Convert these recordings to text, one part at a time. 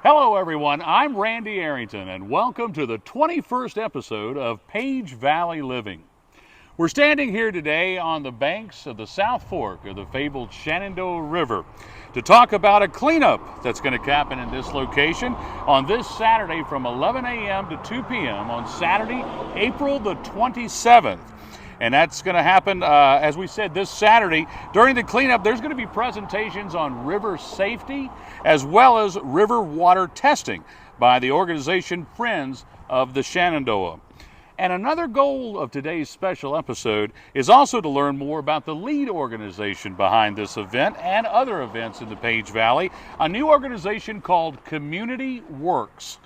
Hello everyone, I'm Randy Arrington and welcome to the 21st episode of Page Valley Living. We're standing here today on the banks of the South Fork of the fabled Shenandoah River to talk about a cleanup that's going to happen in this location on this Saturday from 11 a.m. to 2 p.m. on Saturday, April the 27th. And that's going to happen, as we said, this Saturday. During the cleanup, there's going to be presentations on river safety as well as river water testing by the organization Friends of the Shenandoah. And another goal of today's special episode is also to learn more about the lead organization behind this event and other events in the Page Valley, a new organization called Community Works.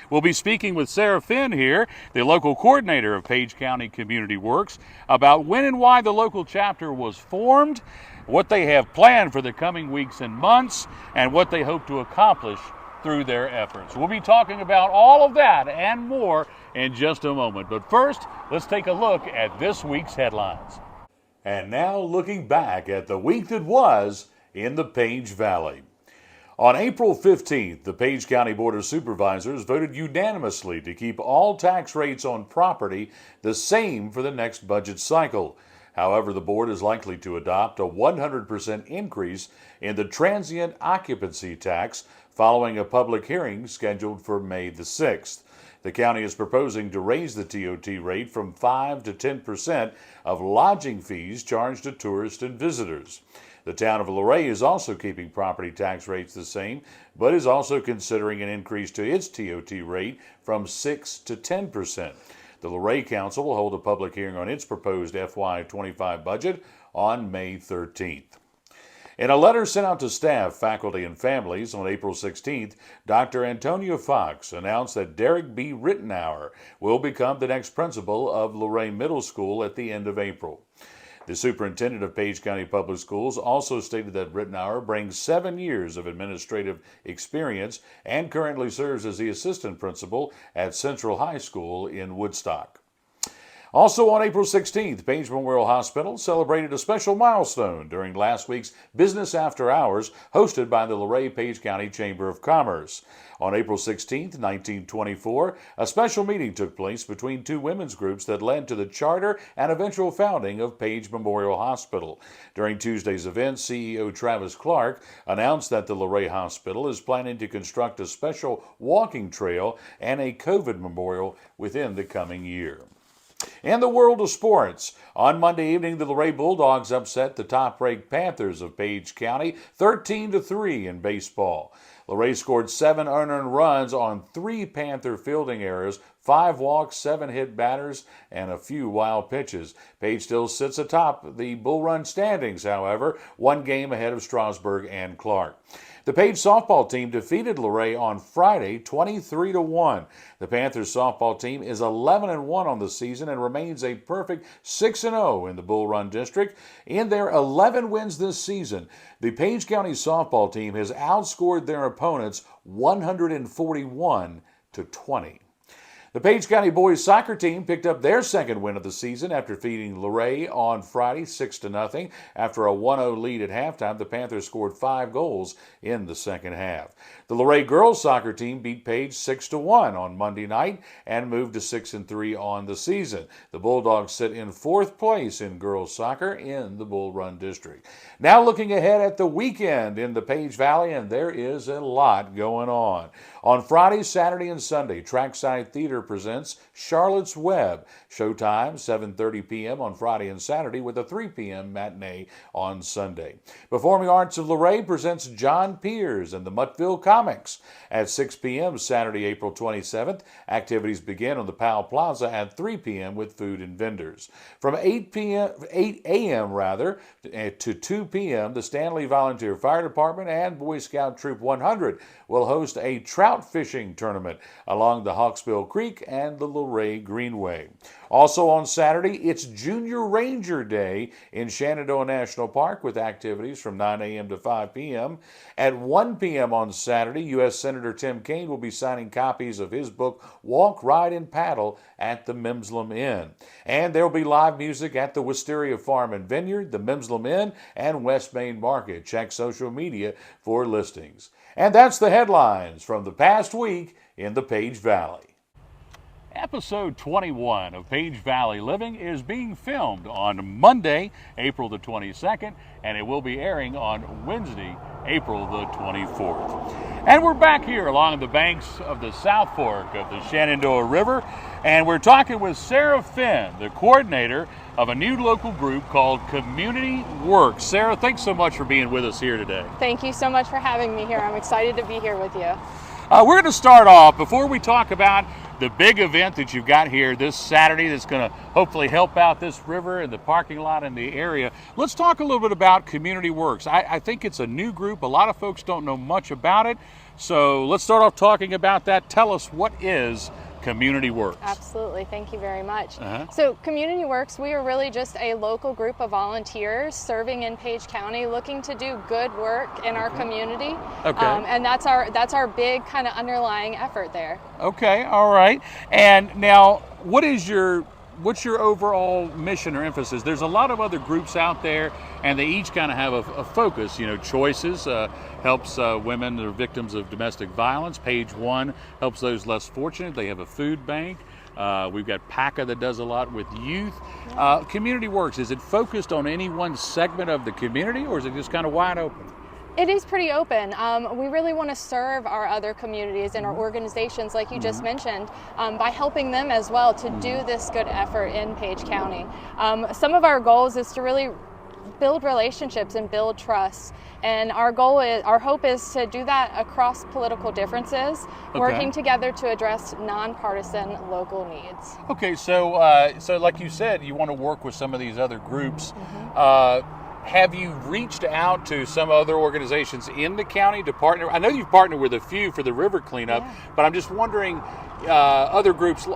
We'll be speaking with Sara here, the local coordinator of Page County Community Works, about when and why the local chapter was formed, what they have planned for the coming weeks and months, and what they hope to accomplish through their efforts. We'll be talking about all of that and more in just a moment. But first, let's take a look at this week's headlines. And now looking back at the week that was in the Page Valley. On April 15th, the Page County Board of Supervisors voted unanimously to keep all tax rates on property the same for the next budget cycle. However, the board is likely to adopt a 100% increase in the transient occupancy tax following a public hearing scheduled for May the 6th. The county is proposing to raise the TOT rate from 5 to 10% of lodging fees charged to tourists and visitors. The town of Luray is also keeping property tax rates the same, but is also considering an increase to its TOT rate from 6 to 10%. The Luray Council will hold a public hearing on its proposed FY25 budget on May 13th. In a letter sent out to staff, faculty, and families on April 16th, Dr. Antonia Fox announced that Derek B. Rittenauer will become the next principal of Luray Middle School at the end of April. The superintendent of Page County Public Schools also stated that Rittenauer brings 7 years of administrative experience and currently serves as the assistant principal at Central High School in Woodstock. Also on April 16th, Page Memorial Hospital celebrated a special milestone during last week's Business After Hours hosted by the Luray-Page County Chamber of Commerce. On April 16th, 1924, a special meeting took place between two women's groups that led to the charter and eventual founding of Page Memorial Hospital. During Tuesday's event, CEO Travis Clark announced that the Luray Hospital is planning to construct a special walking trail and a COVID memorial within the coming year. In the world of sports, on Monday evening, the Luray Bulldogs upset the top-ranked Panthers of Page County 13-3 in baseball. Luray scored 7 unearned runs on 3 Panther fielding errors, 5 walks, 7 hit batters, and a few wild pitches. Page still sits atop the Bull Run standings, however, 1 game ahead of Strasburg and Clark. The Page softball team defeated Luray on Friday 23-1. The Panthers softball team is 11-1 on the season and remains a perfect 6-0 in the Bull Run district. In their 11 wins this season, the Page County softball team has outscored their opponents 141-20. The Page County boys soccer team picked up their second win of the season after defeating Luray on Friday 6-0. After a 1-0 lead at halftime, the Panthers scored 5 goals in the second half. The Luray girls soccer team beat Page 6-1 on Monday night and moved to 6-3 on the season. The Bulldogs sit in 4th place in girls soccer in the Bull Run district. Now looking ahead at the weekend in the Page Valley, and there is a lot going on. On Friday, Saturday, and Sunday, Trackside Theater presents Charlotte's Web. Showtime, 7:30 p.m. on Friday and Saturday with a 3 p.m. matinee on Sunday. Performing Arts of Luray presents John Piers and the Muttville Comics. At 6 p.m. Saturday, April 27th, activities begin on the Powell Plaza at 3 p.m. with food and vendors. From 8 a.m. to 2 p.m., the Stanley Volunteer Fire Department and Boy Scout Troop 100 will host a trout fishing tournament along the Hawksbill Creek and the Luray Greenway. Also on Saturday, it's Junior Ranger Day in Shenandoah National Park with activities from 9 a.m. to 5 p.m. At 1 p.m. on Saturday, U.S. Senator Tim Kaine will be signing copies of his book, Walk, Ride, and Paddle at the Mimslam Inn. And there will be live music at the Wisteria Farm and Vineyard, the Mimslam Inn, and West Main Market. Check social media for listings. And that's the headlines from the past week in the Page Valley. Episode 21 of Page Valley Living is being filmed on Monday, April the 22nd, and it will be airing on Wednesday, April the 24th. And we're back here along the banks of the South Fork of the Shenandoah River, and we're talking with Sara Finn, the coordinator of a new local group called Community Works. Sara, thanks so much for being with us here today. Thank you so much for having me here. I'm excited to be here with you. We're going to start off, before we talk about the big event that you've got here this Saturday that's going to hopefully help out this river and the parking lot in the area. Let's talk a little bit about Community Works. I think it's a new group. A lot of folks don't know much about it. So let's start off talking about that. Tell us, what is Community Works? Absolutely. Thank you very much. So Community Works, we are really just a local group of volunteers serving in Page County, looking to do good work in our community. And that's our big kind of underlying effort there. Okay. All right. And now, what's your overall mission or emphasis? There's a lot of other groups out there, and they each kind of have a focus. You know, Choices helps women that are victims of domestic violence. Page One helps those less fortunate. They have a food bank. We've got PACA that does a lot with youth. Community Works, is it focused on any one segment of the community, or is it just kind of wide open? It is pretty open. We really want to serve our other communities and our organizations, like you just mentioned, by helping them as well to do this good effort in Page County. Some of our goals is to really build relationships and build trust. And our hope is to do that across political differences, working together to address nonpartisan local needs. Okay, so like you said, you want to work with some of these other groups. Have you reached out to some other organizations in the county to partner? I know you've partnered with a few for the river cleanup, but I'm just wondering, other groups,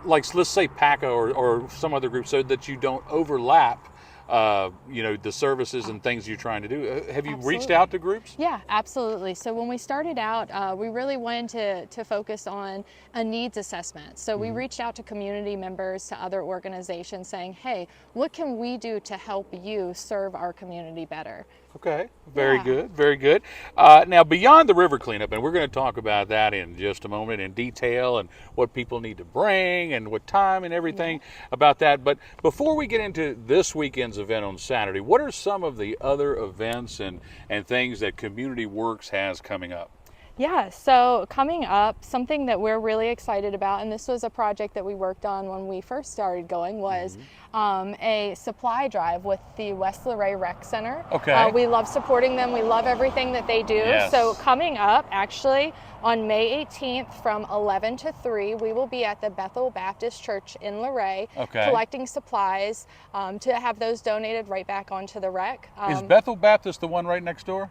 like let's say PACA or some other groups, so that you don't overlap the services and things you're trying to do. Have you reached out to groups? Yeah, absolutely. So when we started out, we really wanted to focus on a needs assessment. So we reached out to community members, to other organizations, saying, hey, what can we do to help you serve our community better? Okay, very good, very good. Now, beyond the river cleanup, and we're going to talk about that in just a moment in detail, and what people need to bring and what time and everything about that. But before we get into this weekend's event on Saturday, what are some of the other events and things that Community Works has coming up? Yeah, so coming up, something that we're really excited about, and this was a project that we worked on when we first started going, was a supply drive with the West Luray Rec Center. Okay. We love supporting them. We love everything that they do. Yes. So coming up, actually, on May 18th from 11 to 3, we will be at the Bethel Baptist Church in Luray collecting supplies to have those donated right back onto the rec. Is Bethel Baptist the one right next door?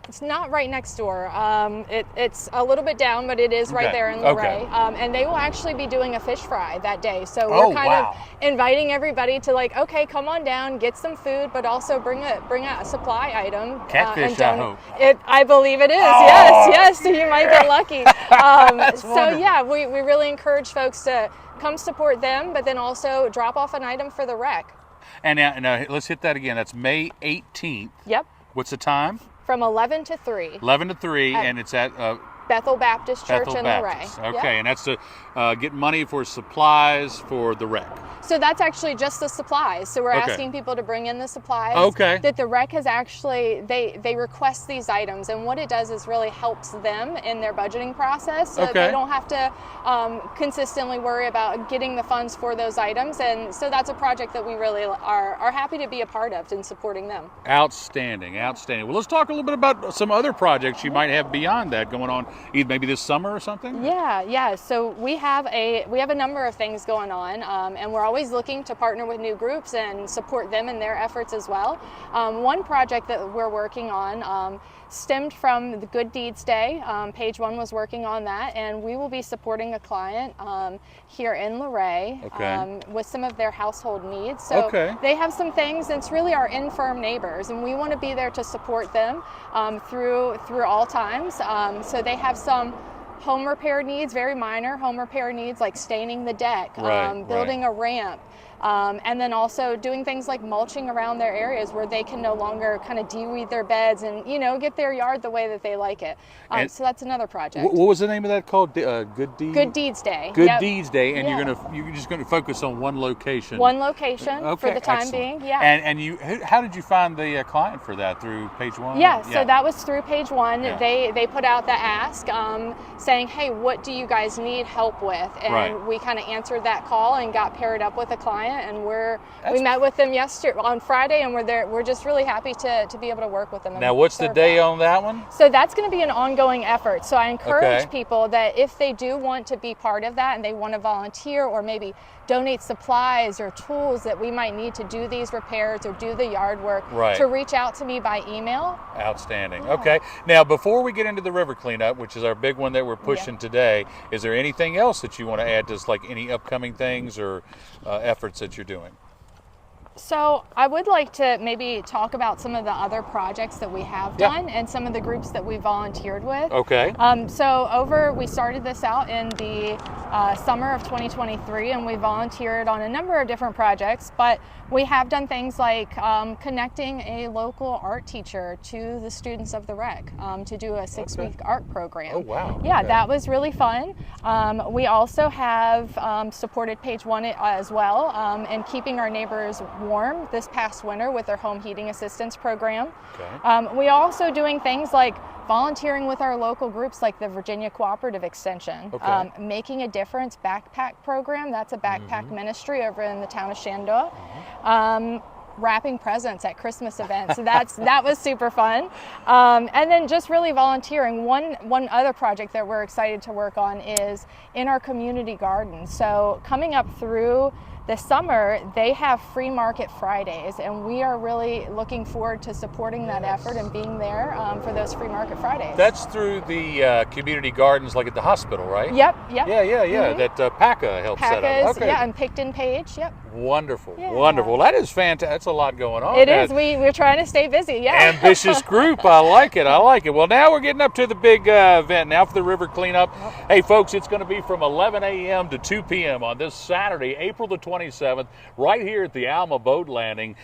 It's not right next door. It's a little bit down, but it is right there in Luray. And they will actually be doing a fish fry that day. So we're kind of inviting everybody to, like, okay, come on down, get some food, but also bring a supply item. Catfish, I hope. I believe it is. Yes. So you might get lucky. So yeah, we really encourage folks to come support them, but then also drop off an item for the rec. And now let's hit that again. That's May 18th. Yep. What's the time? From 11 to 3. 11 to 3, and it's at Bethel Baptist Church in Luray. Okay, and that's to get money for supplies for the rec. So that's actually just the supplies. So we're asking people to bring in the supplies. Okay. That the rec has actually, they request these items, and what it does is really helps them in their budgeting process, so that they don't have to consistently worry about getting the funds for those items. And so that's a project that we really are happy to be a part of in supporting them. Outstanding. Well, let's talk a little bit about some other projects you might have beyond that going on, maybe this summer or something. Yeah. So we have a number of things going on, and we're always looking to partner with new groups and support them in their efforts as well. One project that we're working on stemmed from the Good Deeds Day. Page One was working on that, and we will be supporting a client here in Luray with some of their household needs. So they have some things, and it's really our infirm neighbors, and we want to be there to support them through all times. So they have some home repair needs, very minor home repair needs, like staining the deck, building a ramp, and then also doing things like mulching around their areas where they can no longer kind of de-weed their beds and, get their yard the way that they like it. So that's another project. What was the name of that called? Good Deeds? Good Deeds Day. Good Yep. Deeds Day, and Yeah. you're just going to focus on one location. One location for the time excellent. being. Yeah. And how did you find the client for that? Through Page One? Yeah, so that was through Page One. Yeah. They put out the ask saying, hey, what do you guys need help with? And Right. we kind of answered that call and got paired up with a client, and we met with them on Friday, and we're just really happy to be able to work with them. Now, what's the day on that one? So that's going to be an ongoing effort. So I encourage Okay. people that if they do want to be part of that and they want to volunteer or maybe donate supplies or tools that we might need to do these repairs or do the yard work, Right. to reach out to me by email. Outstanding. Yeah. Okay. Now, before we get into the river cleanup, which is our big one that we're pushing today, is there anything else that you want to add to this, like any upcoming things or efforts that you're doing? So I would like to maybe talk about some of the other projects that we have Yeah. done and some of the groups that we volunteered with. Okay. We started this out in the summer of 2023, and we volunteered on a number of different projects, but we have done things like connecting a local art teacher to the students of the rec to do a 6-week art program. Oh, wow. Yeah, Okay. that was really fun. We also have supported Page One as well in keeping our neighbors warm this past winter with their home heating assistance program. Okay. We also doing things like volunteering with our local groups like the Virginia Cooperative Extension, Okay. Making a Difference backpack program. That's a backpack ministry over in the town of Shenandoah. Wrapping presents at Christmas events. So that was super fun. And then just really volunteering. One other project that we're excited to work on is in our community garden. So coming up through this summer, they have Free Market Fridays, and we are really looking forward to supporting that effort and being there for those Free Market Fridays. That's through the community gardens, like at the hospital, right? Yep. Yeah. Mhm. That PACA helps set Pacas, up. Okay. yeah, and Picton Page, yep. Wonderful. Yeah. Wonderful. That is fantastic. That's a lot going on. It is. We're trying to stay busy, yeah. Ambitious group. I like it. Well, now we're getting up to the big event now for the river cleanup. Hey, folks, it's going to be from 11 a.m. to 2 p.m. on this Saturday, April the 27th, right here at the Alma boat landing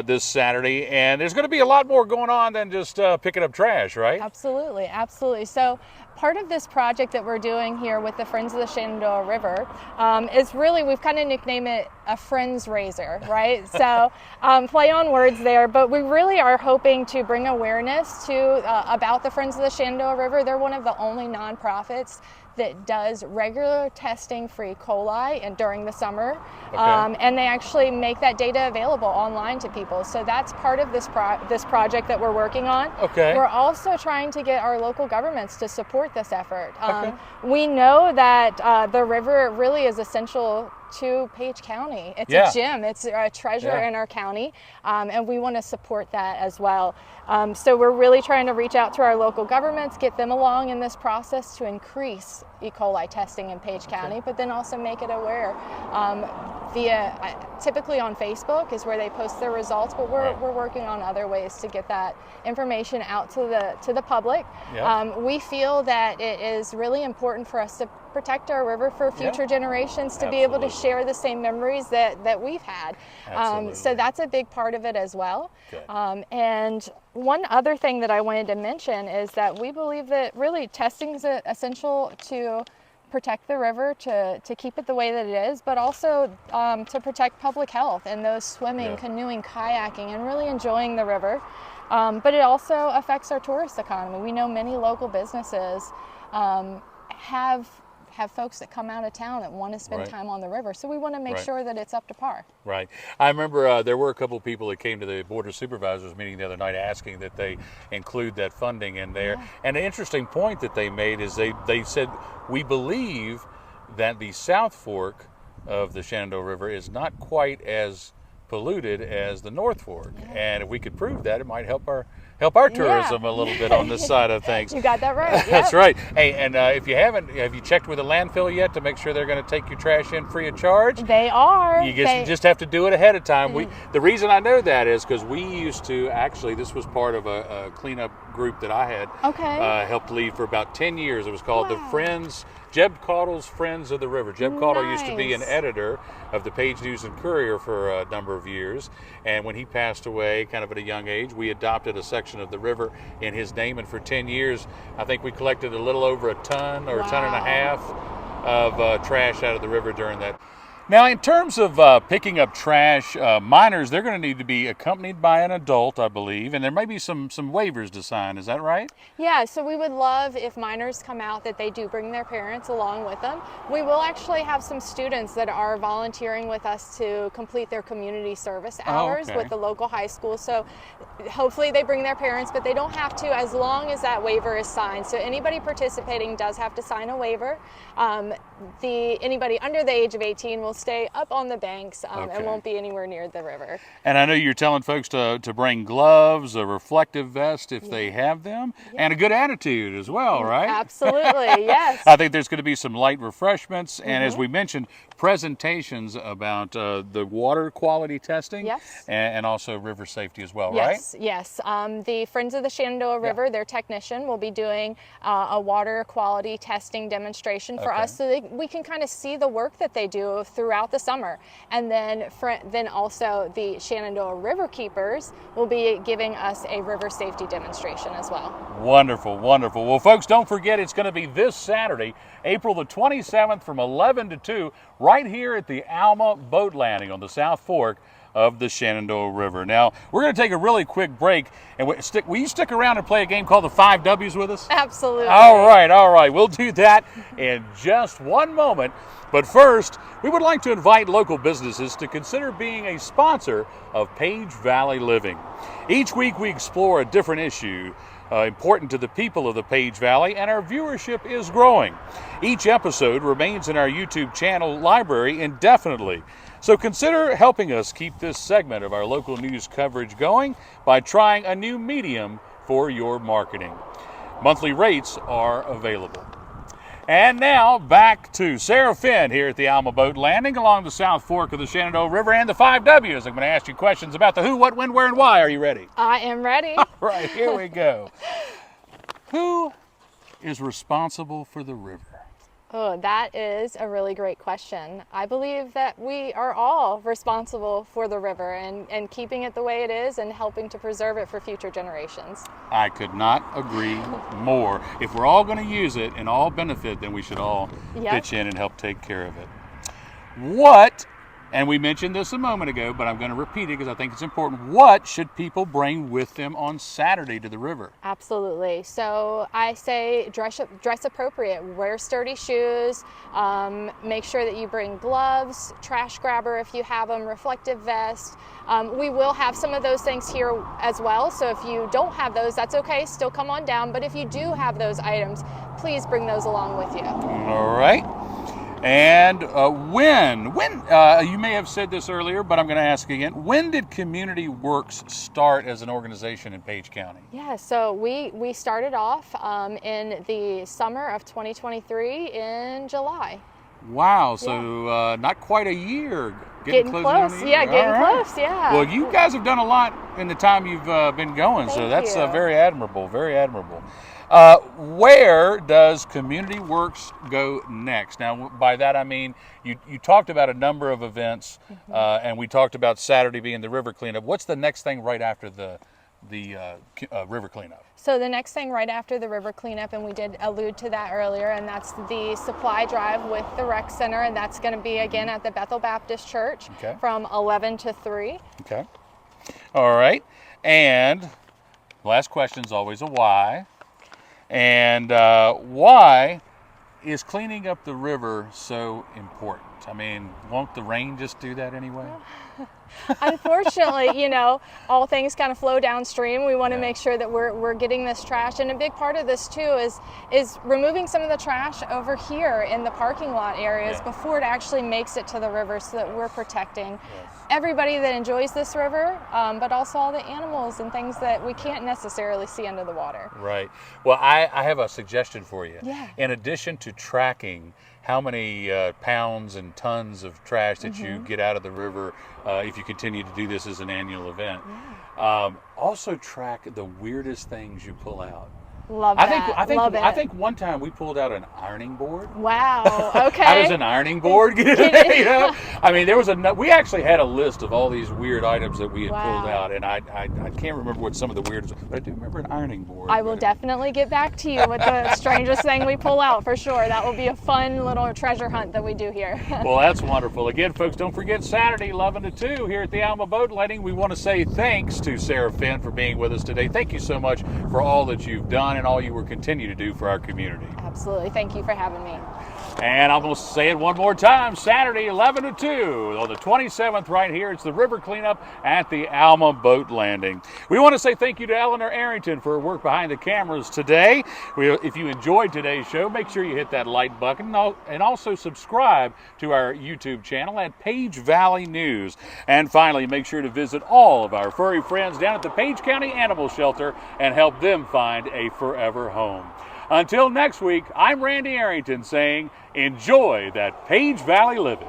this Saturday. And there's going to be a lot more going on than just picking up trash, right? Absolutely. So part of this project that we're doing here with the Friends of the Shenandoah River is really, we've kind of nicknamed it a Friends Raiser, right? So play on words there, but we really are hoping to bring awareness to about the Friends of the Shenandoah River. They're one of the only nonprofits that does regular testing for E. coli and during the summer, and they actually make that data available online to people. So that's part of this project that we're working on. Okay. We're also trying to get our local governments to support this effort. We know that the river really is essential to Page County. It's a gem. It's a treasure in our county, and we want to support that as well. So we're really trying to reach out to our local governments, get them along in this process to increase E. coli testing in Page County, but then also make it aware via typically on Facebook is where they post their results, but we're working on other ways to get that information out to the public. We feel that it is really important for us to protect our river for future generations to be able to share the same memories that we've had. So that's a big part of it as well. And one other thing that I wanted to mention is that we believe that really testing is essential to protect the river, to keep it the way that it is, but also to protect public health and those swimming, canoeing, kayaking, and really enjoying the river. But it also affects our tourist economy. We know many local businesses have folks that come out of town that want to spend time on the river. So we want to make sure that it's up to par. Right. I remember there were a couple of people that came to the Board of Supervisors meeting the other night asking that they include that funding in there. And an interesting point that they made is they said, we believe that the South Fork of the Shenandoah River is not quite as polluted as the North Fork. And if we could prove that, it might help our tourism a little bit on this side of things. You got that right. That's right. Hey, and if you haven't, have you checked with the landfill yet to make sure they're going to take your trash in free of charge? They are. You just have to do it ahead of time. The reason I know that is because we used to, actually, this was part of a cleanup group that I had Okay. helped lead for about 10 years. It was called the Friends, Jeb Caudle's Friends of the River. Jeb Caudle used to be an Nice. editor of the Page News and Courier for a number of years, and when he passed away kind of at a young age, we adopted a section of the river in his name, and for 10 years I think we collected a little over a ton or a ton and a half of trash out of the river during that. Now, in terms of picking up trash, minors, they're going to need to be accompanied by an adult, I believe, and there may be some waivers to sign. Is that right? Yeah, so we would love if minors come out that they do bring their parents along with them. We will actually have some students that are volunteering with us to complete their community service hours with the local high school. So hopefully they bring their parents, but they don't have to as long as that waiver is signed. So anybody participating does have to sign a waiver. Anybody under the age of 18 will stay up on the banks and won't be anywhere near the river. And I know you're telling folks to bring gloves, a reflective vest if they have them, and a good attitude as well, right? Absolutely, yes. I think there's going to be some light refreshments, and as we mentioned, presentations about the water quality testing and also river safety as well, right? Yes. The Friends of the Shenandoah River, their technician, will be doing a water quality testing demonstration for us so we can kind of see the work that they do throughout the summer. And then also the Shenandoah River Keepers will be giving us a river safety demonstration as well. Wonderful, wonderful. Well, folks, don't forget it's going to be this Saturday, April the 27th from 11 to 2, right here at the Alma boat landing on the South Fork of the Shenandoah River. Now, we're going to take a really quick break, and will you stick around and play a game called the 5 W's with us? Absolutely. All right. We'll do that in just one moment. But first, we would like to invite local businesses to consider being a sponsor of Page Valley Living. Each week we explore a different issue important to the people of the Page Valley, and our viewership is growing. Each episode remains in our YouTube channel library indefinitely. So consider helping us keep this segment of our local news coverage going by trying a new medium for your marketing. Monthly rates are available. And now back to Sara Finn here at the Alma boat landing along the South Fork of the Shenandoah River and the 5 W's. I'm going to ask you questions about the who, what, when, where, and why. Are you ready? I am ready. All right, here we go. Who is responsible for the river? Oh, that is a really great question. I believe that we are all responsible for the river and keeping it the way it is and helping to preserve it for future generations. I could not agree more. If we're all going to use it and all benefit, then we should all pitch in and help take care of it. What, and we mentioned this a moment ago, but I'm going to repeat it because I think it's important. What should people bring with them on Saturday to the river? Absolutely. So I say dress appropriate. Wear sturdy shoes. Make sure that you bring gloves, trash grabber if you have them, reflective vest. We will have some of those things here as well. So if you don't have those, that's okay. Still come on down. But if you do have those items, please bring those along with you. All right. And when you may have said this earlier, but I'm going to ask again, when did Community Works start as an organization in Page County? Yeah, so we started off in the summer of 2023 in July. Wow, so not quite a year. Getting close, close, yeah. Well, you guys have done a lot in the time you've been going, so that's very admirable, very admirable. Where does Community Works go next? Now, by that I mean you talked about a number of events, and we talked about Saturday being the river cleanup. What's the next thing right after the river cleanup? So the next thing right after the river cleanup, and we did allude to that earlier, and that's the supply drive with the rec center, and that's going to be again at the Bethel Baptist Church from 11 to 3. Okay. All right. And last question is always a why. And why is cleaning up the river so important? I mean, won't the rain just do that anyway? Unfortunately, all things kind of flow downstream. We want to make sure that we're getting this trash, and a big part of this too is removing some of the trash over here in the parking lot areas before it actually makes it to the river, so that we're protecting everybody that enjoys this river, but also all the animals and things that we can't necessarily see under the water. Right. Well, I have a suggestion for you. Yeah. In addition to tracking how many pounds and tons of trash that you get out of the river, if you continue to do this as an annual event. Also track the weirdest things you pull out. Love that. I think one time we pulled out an ironing board. Wow. Okay. How does an ironing board get it? You know? I mean, we actually had a list of all these weird items that we had pulled out, and I can't remember what some of the weirdest, but I do remember an ironing board. I will definitely get back to you with the strangest thing we pull out for sure. That will be a fun little treasure hunt that we do here. Well, that's wonderful. Again, folks, don't forget Saturday, 11 to 2 here at the Alma Boat Landing. We want to say thanks to Sara Finn for being with us today. Thank you so much for all that you've done and all you will continue to do for our community. Absolutely. Thank you for having me. And I'm going to say it one more time, Saturday, 11 to 2 on the 27th right here. It's the river cleanup at the Alma Boat Landing. We want to say thank you to Eleanor Arrington for her work behind the cameras today. If you enjoyed today's show, make sure you hit that like button and also subscribe to our YouTube channel at Page Valley News. And finally, make sure to visit all of our furry friends down at the Page County Animal Shelter and help them find a forever home. Until next week, I'm Randy Arrington saying, enjoy that Page Valley living.